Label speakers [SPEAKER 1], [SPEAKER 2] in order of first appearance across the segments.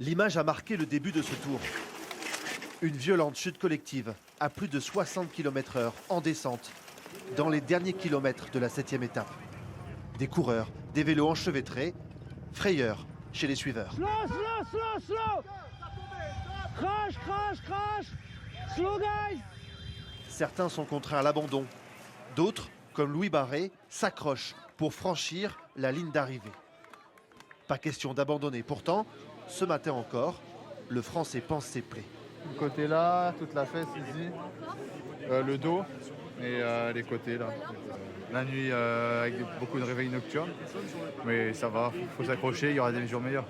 [SPEAKER 1] L'image a marqué le début de ce tour. Une violente chute collective à plus de 60 km/h en descente, dans les derniers kilomètres de la 7e étape. Des coureurs, des vélos enchevêtrés, frayeur chez les suiveurs.
[SPEAKER 2] Slow. Crash. Slow, guys.
[SPEAKER 1] Certains sont contraints à l'abandon. D'autres, comme Louis Barré, s'accrochent pour franchir la ligne d'arrivée. Pas question d'abandonner. Pourtant, ce matin encore, le Français pense ses plaies.
[SPEAKER 3] Le côté là, toute la fesse ici, le dos et les côtés là. La nuit avec beaucoup de réveils nocturnes, mais ça va, il faut s'accrocher, il y aura des jours meilleurs.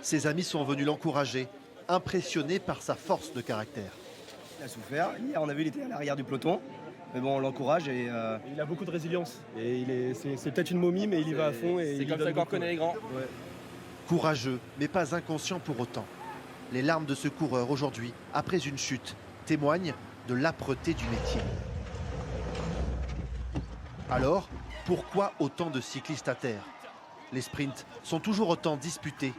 [SPEAKER 1] Ses amis sont venus l'encourager, impressionnés par sa force de caractère.
[SPEAKER 4] Il a souffert, hier on a vu il était à l'arrière du peloton, mais bon on l'encourage et...
[SPEAKER 5] Il a beaucoup de résilience, et c'est peut-être une momie mais il y va à fond.
[SPEAKER 4] C'est comme ça qu'on reconnaît les grands.
[SPEAKER 5] Ouais.
[SPEAKER 1] Courageux, mais pas inconscient pour autant. Les larmes de ce coureur aujourd'hui, après une chute, témoignent de l'âpreté du métier. Alors, pourquoi autant de cyclistes à terre? Les sprints sont toujours autant disputés.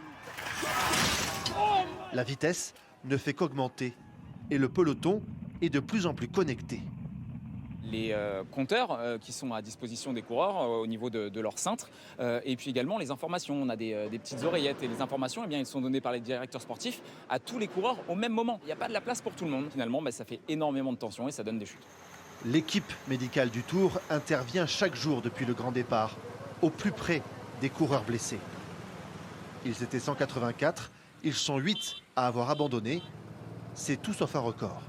[SPEAKER 1] La vitesse ne fait qu'augmenter et le peloton est de plus en plus connecté.
[SPEAKER 6] Les compteurs qui sont à disposition des coureurs au niveau de leur cintre et puis également les informations. On a des petites oreillettes et les informations, eh bien, elles sont données par les directeurs sportifs à tous les coureurs au même moment. Il n'y a pas de la place pour tout le monde. Finalement, ça fait énormément de tension et ça donne des chutes.
[SPEAKER 1] L'équipe médicale du Tour intervient chaque jour depuis le grand départ, au plus près des coureurs blessés. Ils étaient 184, ils sont 8 à avoir abandonné. C'est tout sauf un record.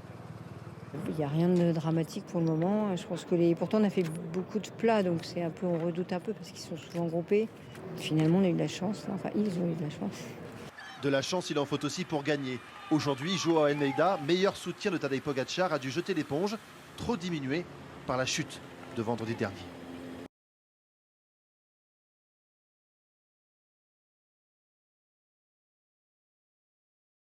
[SPEAKER 7] Il n'y a rien de dramatique pour le moment. Je pense que pourtant on a fait beaucoup de plats, donc c'est un peu, on redoute un peu parce qu'ils sont souvent groupés. Finalement, on a eu de la chance. Enfin, ils ont eu de la chance.
[SPEAKER 1] De la chance, il en faut aussi pour gagner. Aujourd'hui, Joao Almeida, meilleur soutien de Tadej Pogacar, a dû jeter l'éponge, trop diminué par la chute de vendredi dernier.